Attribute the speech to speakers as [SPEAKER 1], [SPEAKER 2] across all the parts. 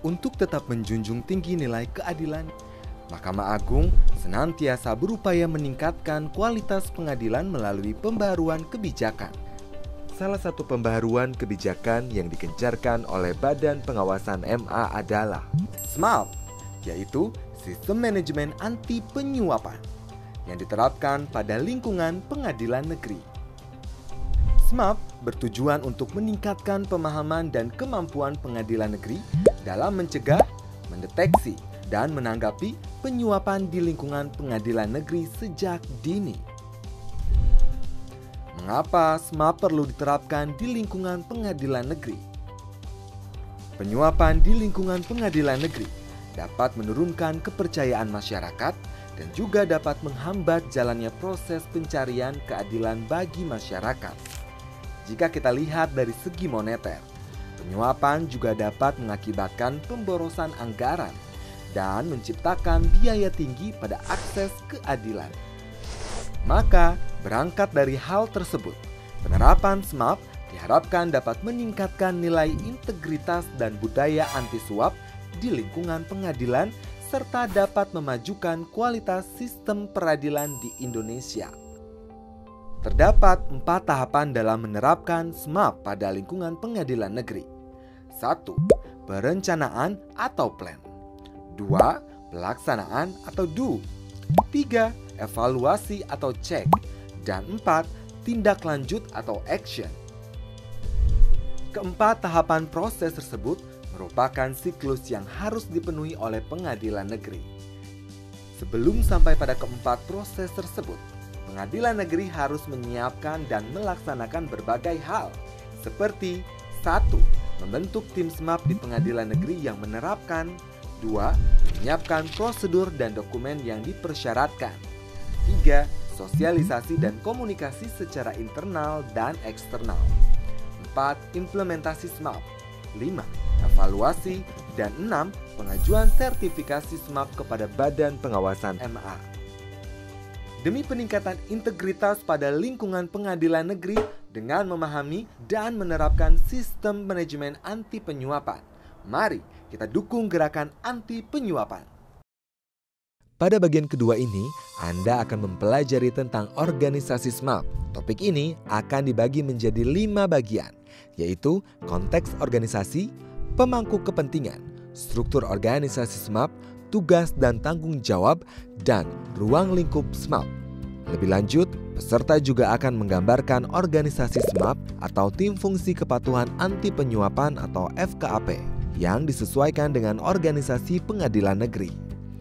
[SPEAKER 1] Untuk tetap menjunjung tinggi nilai keadilan, Mahkamah Agung senantiasa berupaya meningkatkan kualitas pengadilan melalui pembaharuan kebijakan. Salah satu pembaharuan kebijakan yang digencarkan oleh Badan Pengawasan MA adalah SMAP, yaitu Sistem Manajemen Anti Penyuapan, yang diterapkan pada lingkungan pengadilan negeri. SMAP bertujuan untuk meningkatkan pemahaman dan kemampuan pengadilan negeri dalam mencegah, mendeteksi, dan menanggapi penyuapan di lingkungan pengadilan negeri sejak dini. Mengapa SMAP perlu diterapkan di lingkungan pengadilan negeri? Penyuapan di lingkungan pengadilan negeri dapat menurunkan kepercayaan masyarakat dan juga dapat menghambat jalannya proses pencarian keadilan bagi masyarakat. Jika kita lihat dari segi moneter, penyuapan juga dapat mengakibatkan pemborosan anggaran dan menciptakan biaya tinggi pada akses keadilan. Maka, berangkat dari hal tersebut, penerapan SMAP diharapkan dapat meningkatkan nilai integritas dan budaya anti suap di lingkungan pengadilan serta dapat memajukan kualitas sistem peradilan di Indonesia. Terdapat 4 tahapan dalam menerapkan SMAP pada lingkungan pengadilan negeri. 1. Perencanaan atau plan. 2. Pelaksanaan atau do. 3. Evaluasi atau cek. Dan 4. Tindak lanjut atau action. Keempat tahapan proses tersebut merupakan siklus yang harus dipenuhi oleh pengadilan negeri. Sebelum sampai pada keempat proses tersebut, pengadilan negeri harus menyiapkan dan melaksanakan berbagai hal, seperti 1. Membentuk tim SMAP di pengadilan negeri yang menerapkan. 2. Menyiapkan prosedur dan dokumen yang dipersyaratkan. 3. Sosialisasi dan komunikasi secara internal dan eksternal. 4. Implementasi SMAP. 5. Evaluasi. Dan 6. Pengajuan sertifikasi SMAP kepada Badan Pengawasan MA. Demi peningkatan integritas pada lingkungan pengadilan negeri dengan memahami dan menerapkan sistem manajemen anti penyuapan, mari kita dukung gerakan anti penyuapan. Pada bagian kedua ini, Anda akan mempelajari tentang organisasi SMAP. Topik ini akan dibagi menjadi 5 bagian, yaitu konteks organisasi, pemangku kepentingan, struktur organisasi SMAP, tugas dan tanggung jawab, dan ruang lingkup SMAP. Lebih lanjut, peserta juga akan menggambarkan organisasi SMAP atau Tim Fungsi Kepatuhan Anti Penyuapan atau FKAP yang disesuaikan dengan organisasi pengadilan negeri.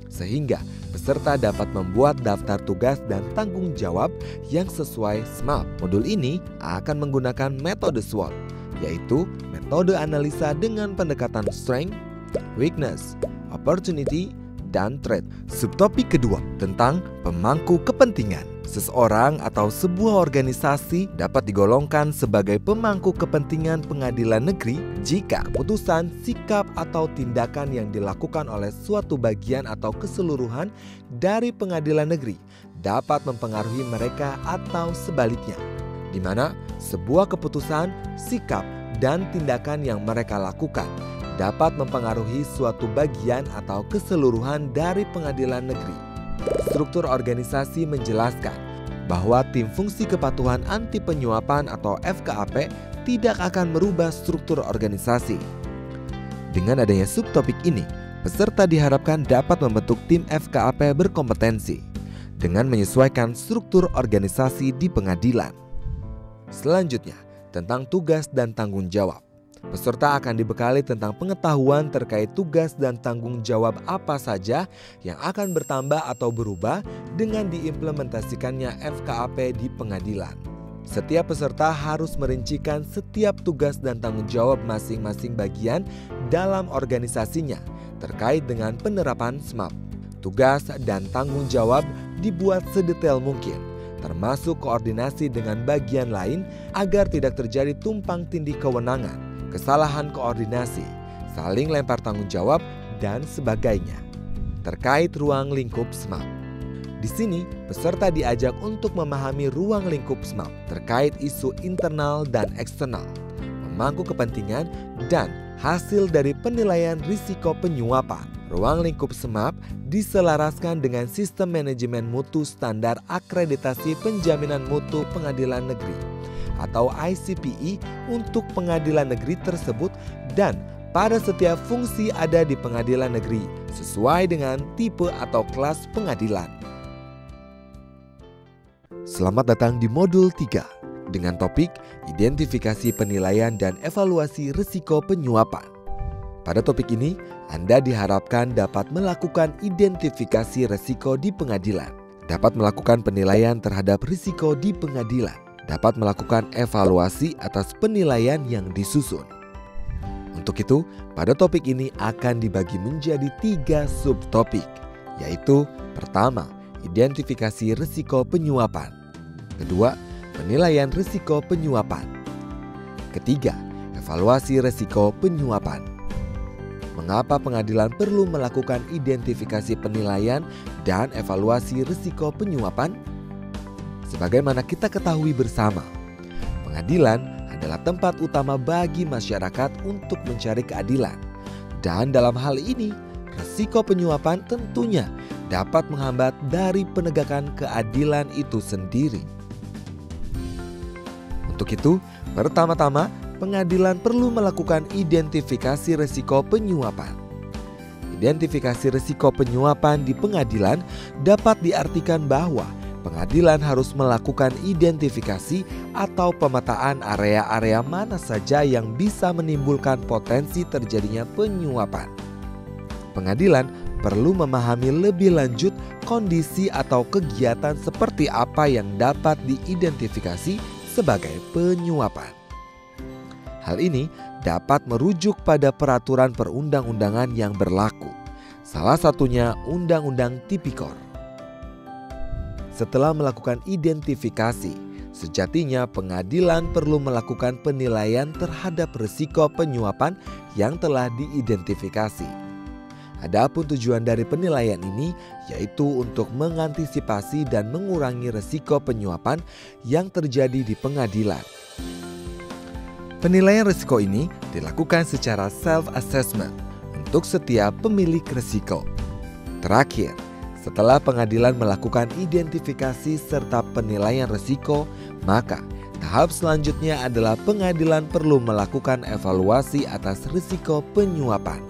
[SPEAKER 1] Sehingga peserta dapat membuat daftar tugas dan tanggung jawab yang sesuai SMAP. Modul ini akan menggunakan metode SWOT, yaitu metode analisa dengan pendekatan strength, weakness, opportunity, dan threat. Subtopik kedua tentang pemangku kepentingan. Seseorang atau sebuah organisasi dapat digolongkan sebagai pemangku kepentingan pengadilan negeri jika keputusan, sikap, atau tindakan yang dilakukan oleh suatu bagian atau keseluruhan dari pengadilan negeri dapat mempengaruhi mereka atau sebaliknya, di mana sebuah keputusan, sikap, dan tindakan yang mereka lakukan dapat mempengaruhi suatu bagian atau keseluruhan dari pengadilan negeri. Struktur organisasi menjelaskan bahwa Tim Fungsi Kepatuhan Anti Penyuapan atau FKAP tidak akan merubah struktur organisasi. Dengan adanya subtopik ini, peserta diharapkan dapat membentuk tim FKAP berkompetensi dengan menyesuaikan struktur organisasi di pengadilan. Selanjutnya, tentang tugas dan tanggung jawab. Peserta akan dibekali tentang pengetahuan terkait tugas dan tanggung jawab apa saja yang akan bertambah atau berubah dengan diimplementasikannya FKAP di pengadilan. Setiap peserta harus merincikan setiap tugas dan tanggung jawab masing-masing bagian dalam organisasinya terkait dengan penerapan SMAP. Tugas dan tanggung jawab dibuat sedetail mungkin, termasuk koordinasi dengan bagian lain agar tidak terjadi tumpang tindih kewenangan, kesalahan koordinasi, saling lempar tanggung jawab, dan sebagainya. Terkait ruang lingkup SMAP. Di sini, peserta diajak untuk memahami ruang lingkup SMAP terkait isu internal dan eksternal, pemangku kepentingan, dan hasil dari penilaian risiko penyuapan. Ruang lingkup SMAP diselaraskan dengan Sistem Manajemen Mutu Standar Akreditasi Penjaminan Mutu Pengadilan Negeri atau ICPE untuk pengadilan negeri tersebut dan pada setiap fungsi ada di pengadilan negeri sesuai dengan tipe atau kelas pengadilan. Selamat datang di modul 3 dengan topik identifikasi penilaian dan evaluasi risiko penyuapan. Pada topik ini, Anda diharapkan dapat melakukan identifikasi risiko di pengadilan, dapat melakukan penilaian terhadap risiko di pengadilan, dapat melakukan evaluasi atas penilaian yang disusun. Untuk itu, pada topik ini akan dibagi menjadi 3 subtopik, yaitu pertama, identifikasi risiko penyuapan. Kedua, penilaian risiko penyuapan. Ketiga, evaluasi risiko penyuapan. Mengapa pengadilan perlu melakukan identifikasi penilaian dan evaluasi risiko penyuapan? Sebagaimana kita ketahui bersama, pengadilan adalah tempat utama bagi masyarakat untuk mencari keadilan. Dan dalam hal ini, risiko penyuapan tentunya dapat menghambat dari penegakan keadilan itu sendiri. Untuk itu, pertama-tama pengadilan perlu melakukan identifikasi risiko penyuapan. Identifikasi risiko penyuapan di pengadilan dapat diartikan bahwa pengadilan harus melakukan identifikasi atau pemetaan area-area mana saja yang bisa menimbulkan potensi terjadinya penyuapan. Pengadilan perlu memahami lebih lanjut kondisi atau kegiatan seperti apa yang dapat diidentifikasi sebagai penyuapan. Hal ini dapat merujuk pada peraturan perundang-undangan yang berlaku, salah satunya Undang-Undang Tipikor. Setelah melakukan identifikasi, sejatinya pengadilan perlu melakukan penilaian terhadap risiko penyuapan yang telah diidentifikasi. Adapun tujuan dari penilaian ini yaitu untuk mengantisipasi dan mengurangi risiko penyuapan yang terjadi di pengadilan. Penilaian risiko ini dilakukan secara self-assessment untuk setiap pemilik risiko. Terakhir, setelah pengadilan melakukan identifikasi serta penilaian risiko, maka tahap selanjutnya adalah pengadilan perlu melakukan evaluasi atas risiko penyuapan.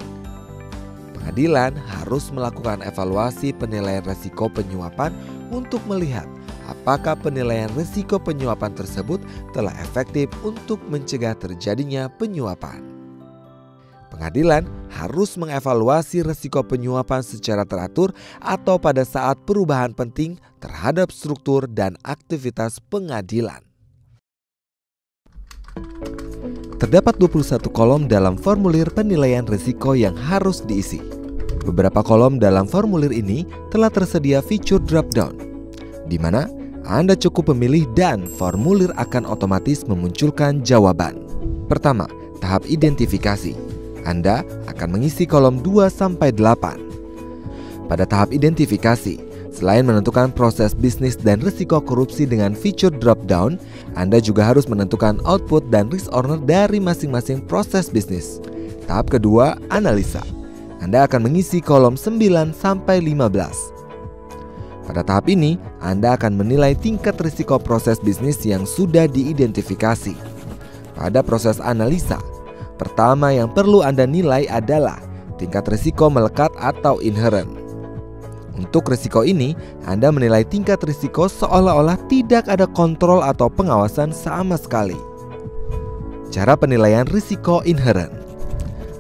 [SPEAKER 1] Pengadilan harus melakukan evaluasi penilaian risiko penyuapan untuk melihat apakah penilaian risiko penyuapan tersebut telah efektif untuk mencegah terjadinya penyuapan. Pengadilan harus mengevaluasi risiko penyuapan secara teratur atau pada saat perubahan penting terhadap struktur dan aktivitas pengadilan. Terdapat 21 kolom dalam formulir penilaian risiko yang harus diisi. Beberapa kolom dalam formulir ini telah tersedia fitur drop-down, di mana Anda cukup memilih dan formulir akan otomatis memunculkan jawaban. Pertama, tahap identifikasi. Anda akan mengisi kolom 2-8. Pada tahap identifikasi, selain menentukan proses bisnis dan risiko korupsi dengan fitur drop-down, Anda juga harus menentukan output dan risk owner dari masing-masing proses bisnis. Tahap kedua, analisa. Anda akan mengisi kolom 9-15. Pada tahap ini, Anda akan menilai tingkat risiko proses bisnis yang sudah diidentifikasi. Pada proses analisa, pertama yang perlu Anda nilai adalah tingkat risiko melekat atau inherent. Untuk risiko ini, Anda menilai tingkat risiko seolah-olah tidak ada kontrol atau pengawasan sama sekali. Cara penilaian risiko inherent.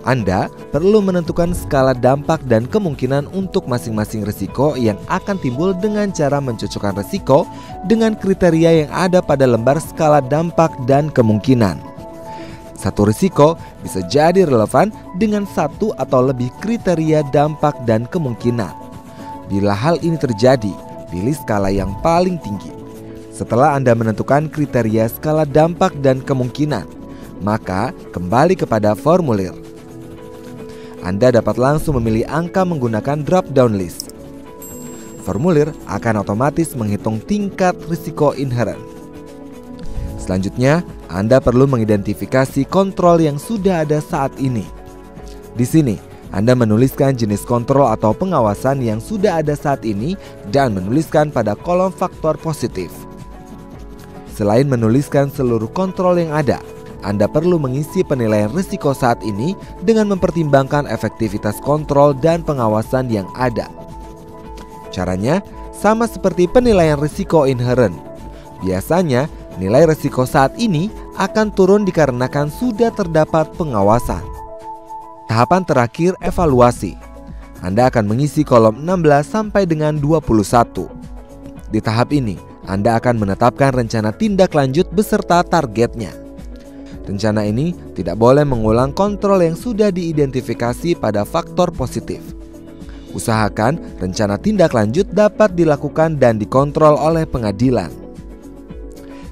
[SPEAKER 1] Anda perlu menentukan skala dampak dan kemungkinan untuk masing-masing risiko yang akan timbul dengan cara mencocokkan risiko dengan kriteria yang ada pada lembar skala dampak dan kemungkinan. Satu risiko bisa jadi relevan dengan satu atau lebih kriteria dampak dan kemungkinan. Bila hal ini terjadi, pilih skala yang paling tinggi. Setelah Anda menentukan kriteria skala dampak dan kemungkinan, maka kembali kepada formulir. Anda dapat langsung memilih angka menggunakan drop-down list. Formulir akan otomatis menghitung tingkat risiko inherent. Selanjutnya, Anda perlu mengidentifikasi kontrol yang sudah ada saat ini. Di sini, Anda menuliskan jenis kontrol atau pengawasan yang sudah ada saat ini dan menuliskan pada kolom faktor positif. Selain menuliskan seluruh kontrol yang ada, Anda perlu mengisi penilaian risiko saat ini dengan mempertimbangkan efektivitas kontrol dan pengawasan yang ada. Caranya sama seperti penilaian risiko inherent. Biasanya, nilai risiko saat ini akan turun dikarenakan sudah terdapat pengawasan. Tahapan terakhir, evaluasi. Anda akan mengisi kolom 16 sampai dengan 21. Di tahap ini, Anda akan menetapkan rencana tindak lanjut beserta targetnya. Rencana ini tidak boleh mengulang kontrol yang sudah diidentifikasi pada faktor positif. Usahakan rencana tindak lanjut dapat dilakukan dan dikontrol oleh pengadilan.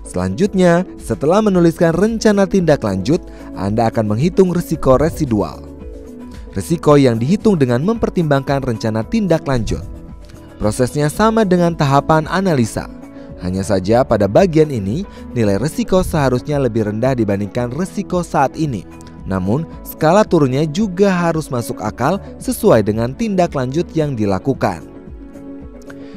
[SPEAKER 1] Selanjutnya, setelah menuliskan rencana tindak lanjut, Anda akan menghitung risiko residual. Risiko yang dihitung dengan mempertimbangkan rencana tindak lanjut. Prosesnya sama dengan tahapan analisa. Hanya saja pada bagian ini, nilai risiko seharusnya lebih rendah dibandingkan risiko saat ini. Namun, skala turunnya juga harus masuk akal sesuai dengan tindak lanjut yang dilakukan.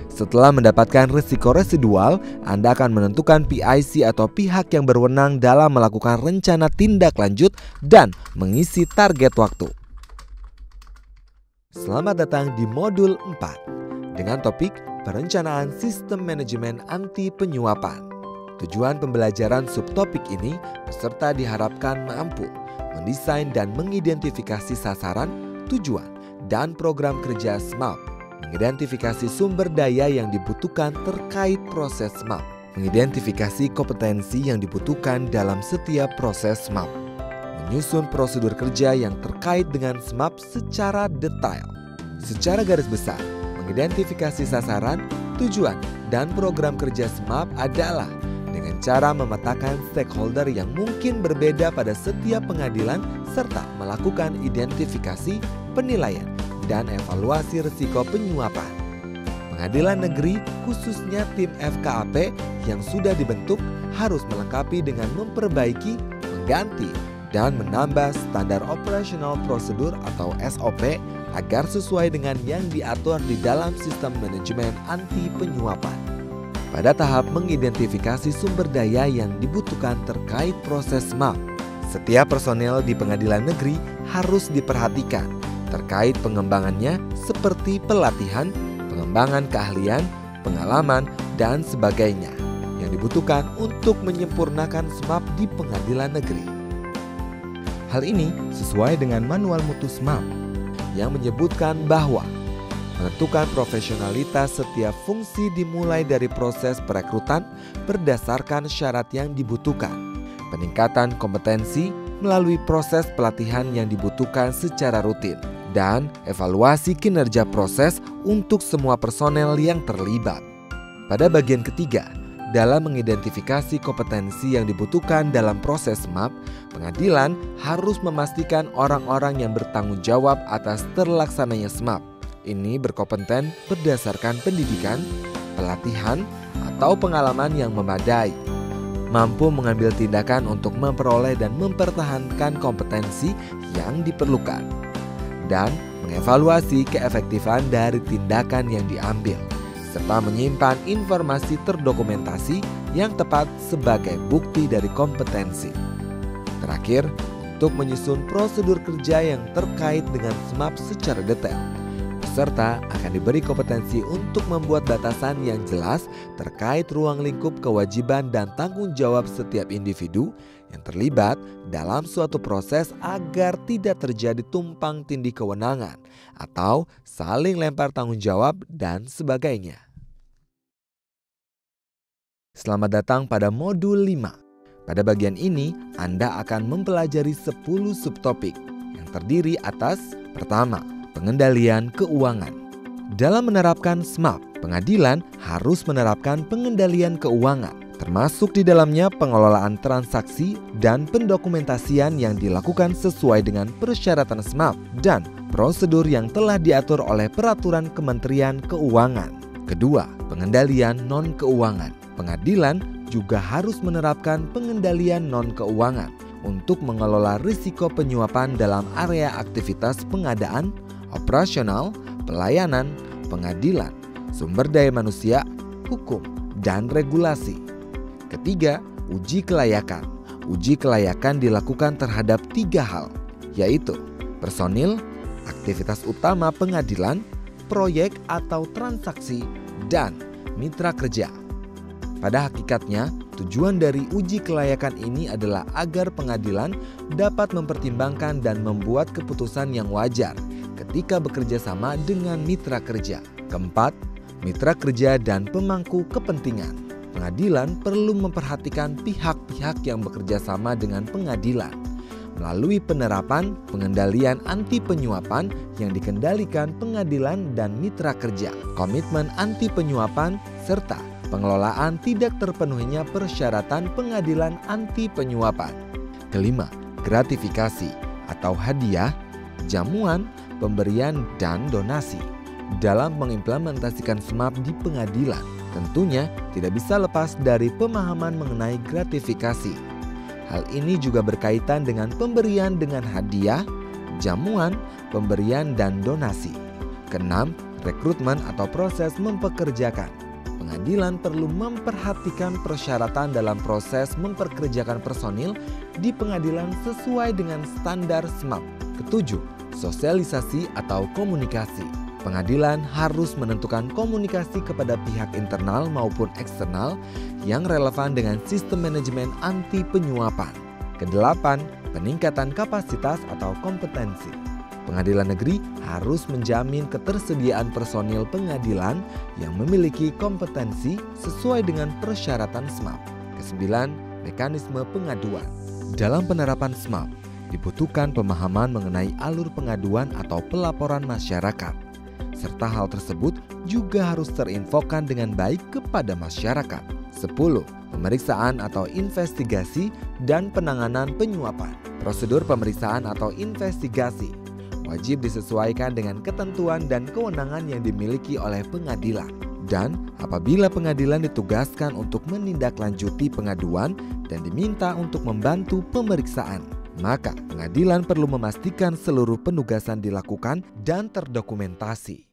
[SPEAKER 1] Setelah mendapatkan risiko residual, Anda akan menentukan PIC atau pihak yang berwenang dalam melakukan rencana tindak lanjut dan mengisi target waktu. Selamat datang di modul 4 dengan topik Perencanaan Sistem Manajemen Anti Penyuapan. Tujuan pembelajaran subtopik ini peserta diharapkan mampu mendesain dan mengidentifikasi sasaran, tujuan, dan program kerja SMAP, mengidentifikasi sumber daya yang dibutuhkan terkait proses SMAP, mengidentifikasi kompetensi yang dibutuhkan dalam setiap proses SMAP, menyusun prosedur kerja yang terkait dengan SMAP secara detail. Secara garis besar, mengidentifikasi sasaran, tujuan, dan program kerja SMAP adalah dengan cara memetakan stakeholder yang mungkin berbeda pada setiap pengadilan serta melakukan identifikasi, penilaian, dan evaluasi risiko penyuapan. Pengadilan negeri, khususnya tim FKAP yang sudah dibentuk, harus melengkapi dengan memperbaiki, mengganti, dan menambah standar operasional prosedur atau SOP agar sesuai dengan yang diatur di dalam sistem manajemen anti penyuapan. Pada tahap mengidentifikasi sumber daya yang dibutuhkan terkait proses SMAP, setiap personel di pengadilan negeri harus diperhatikan terkait pengembangannya seperti pelatihan, pengembangan keahlian, pengalaman, dan sebagainya yang dibutuhkan untuk menyempurnakan SMAP di pengadilan negeri. Hal ini sesuai dengan manual mutu SMAP yang menyebutkan bahwa menentukan profesionalitas setiap fungsi dimulai dari proses perekrutan berdasarkan syarat yang dibutuhkan, peningkatan kompetensi melalui proses pelatihan yang dibutuhkan secara rutin, dan evaluasi kinerja proses untuk semua personel yang terlibat. Pada bagian ketiga, dalam mengidentifikasi kompetensi yang dibutuhkan dalam proses SMAP, pengadilan harus memastikan orang-orang yang bertanggung jawab atas terlaksananya SMAP ini berkompeten berdasarkan pendidikan, pelatihan, atau pengalaman yang memadai, mampu mengambil tindakan untuk memperoleh dan mempertahankan kompetensi yang diperlukan, dan mengevaluasi keefektifan dari tindakan yang diambil, serta menyimpan informasi terdokumentasi yang tepat sebagai bukti dari kompetensi. Terakhir, untuk menyusun prosedur kerja yang terkait dengan SMAP secara detail, peserta akan diberi kompetensi untuk membuat batasan yang jelas terkait ruang lingkup kewajiban dan tanggung jawab setiap individu yang terlibat dalam suatu proses agar tidak terjadi tumpang tindih kewenangan atau saling lempar tanggung jawab dan sebagainya. Selamat datang pada modul 5. Pada bagian ini, Anda akan mempelajari 10 subtopik yang terdiri atas: pertama, pengendalian keuangan. Dalam menerapkan SMAP, pengadilan harus menerapkan pengendalian keuangan, termasuk di dalamnya pengelolaan transaksi dan pendokumentasian yang dilakukan sesuai dengan persyaratan SMAP dan prosedur yang telah diatur oleh Peraturan Kementerian Keuangan. Kedua, pengendalian non-keuangan. Pengadilan juga harus menerapkan pengendalian non-keuangan untuk mengelola risiko penyuapan dalam area aktivitas pengadaan, operasional, pelayanan, pengadilan, sumber daya manusia, hukum, dan regulasi. Ketiga, uji kelayakan. Uji kelayakan dilakukan terhadap 3 hal, yaitu personil, aktivitas utama pengadilan, proyek atau transaksi, dan mitra kerja. Pada hakikatnya, tujuan dari uji kelayakan ini adalah agar pengadilan dapat mempertimbangkan dan membuat keputusan yang wajar ketika bekerja sama dengan mitra kerja. Keempat, mitra kerja dan pemangku kepentingan. Pengadilan perlu memperhatikan pihak-pihak yang bekerja sama dengan pengadilan melalui penerapan pengendalian anti penyuapan yang dikendalikan pengadilan dan mitra kerja, komitmen anti penyuapan, serta pengelolaan tidak terpenuhinya persyaratan pengadilan anti penyuapan. Kelima, gratifikasi atau hadiah, jamuan, pemberian, dan donasi. Dalam mengimplementasikan SMAP di pengadilan, tentunya tidak bisa lepas dari pemahaman mengenai gratifikasi. Hal ini juga berkaitan dengan pemberian dengan hadiah, jamuan, pemberian, dan donasi. Keenam, rekrutmen atau proses mempekerjakan. Pengadilan perlu memperhatikan persyaratan dalam proses memperkerjakan personil di pengadilan sesuai dengan standar SMAP. Ketujuh, sosialisasi atau komunikasi. Pengadilan harus menentukan komunikasi kepada pihak internal maupun eksternal yang relevan dengan sistem manajemen anti penyuapan. Kedelapan, peningkatan kapasitas atau kompetensi. Pengadilan negeri harus menjamin ketersediaan personil pengadilan yang memiliki kompetensi sesuai dengan persyaratan SMAP. Kesembilan, mekanisme pengaduan. Dalam penerapan SMAP, dibutuhkan pemahaman mengenai alur pengaduan atau pelaporan masyarakat. Serta hal tersebut juga harus terinfokan dengan baik kepada masyarakat. 10. Pemeriksaan atau investigasi dan penanganan penyuapan. Prosedur pemeriksaan atau investigasi wajib disesuaikan dengan ketentuan dan kewenangan yang dimiliki oleh pengadilan. Dan apabila pengadilan ditugaskan untuk menindaklanjuti pengaduan dan diminta untuk membantu pemeriksaan, maka pengadilan perlu memastikan seluruh penugasan dilakukan dan terdokumentasi.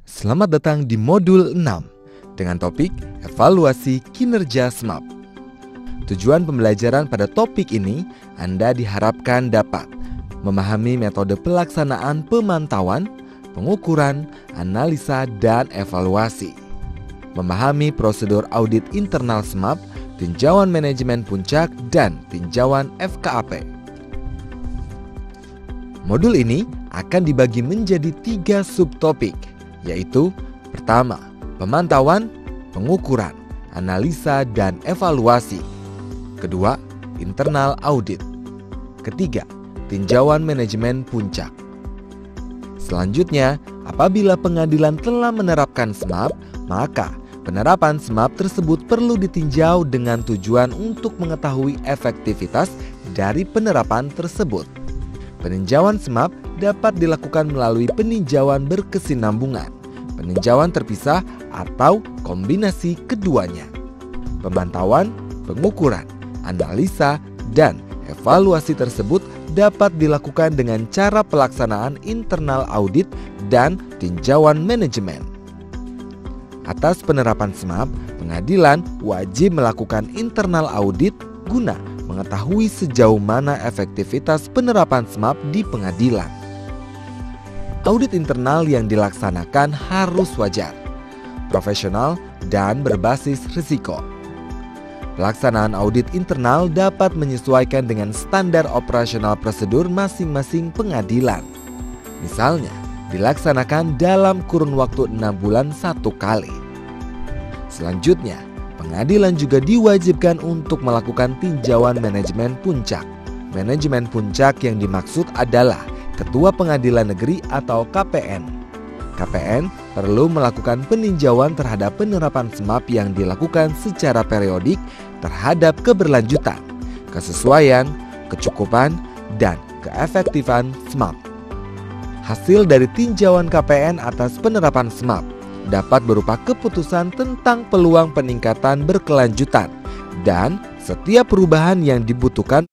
[SPEAKER 1] Selamat datang di modul 6 dengan topik evaluasi kinerja SMAP. Tujuan pembelajaran pada topik ini, Anda diharapkan dapat memahami metode pelaksanaan pemantauan, pengukuran, analisa, dan evaluasi, memahami prosedur audit internal SMAP, tinjauan manajemen puncak, dan tinjauan FKAP. Modul ini akan dibagi menjadi 3 subtopik, yaitu pertama, pemantauan, pengukuran, analisa, dan evaluasi. Kedua, internal audit. Ketiga, tinjauan manajemen puncak. Selanjutnya, apabila pengadilan telah menerapkan SMAP, maka penerapan SMAP tersebut perlu ditinjau dengan tujuan untuk mengetahui efektivitas dari penerapan tersebut. Peninjauan SMAP dapat dilakukan melalui peninjauan berkesinambungan, peninjauan terpisah, atau kombinasi keduanya. Pemantauan, pengukuran, analisa, dan evaluasi tersebut dapat dilakukan dengan cara pelaksanaan internal audit dan tinjauan manajemen. Atas penerapan SMAP, pengadilan wajib melakukan internal audit guna mengetahui sejauh mana efektivitas penerapan SMAP di pengadilan. Audit internal yang dilaksanakan harus wajar, profesional, dan berbasis risiko. Pelaksanaan audit internal dapat menyesuaikan dengan standar operasional prosedur masing-masing pengadilan. Misalnya, dilaksanakan dalam kurun waktu 6 bulan 1 kali. Selanjutnya, pengadilan juga diwajibkan untuk melakukan tinjauan manajemen puncak. Manajemen puncak yang dimaksud adalah Ketua Pengadilan Negeri atau KPN. KPN perlu melakukan peninjauan terhadap penerapan SMAP yang dilakukan secara periodik terhadap keberlanjutan, kesesuaian, kecukupan, dan keefektifan SMAP. Hasil dari tinjauan KPN atas penerapan SMAP dapat berupa keputusan tentang peluang peningkatan berkelanjutan dan Setiap perubahan yang dibutuhkan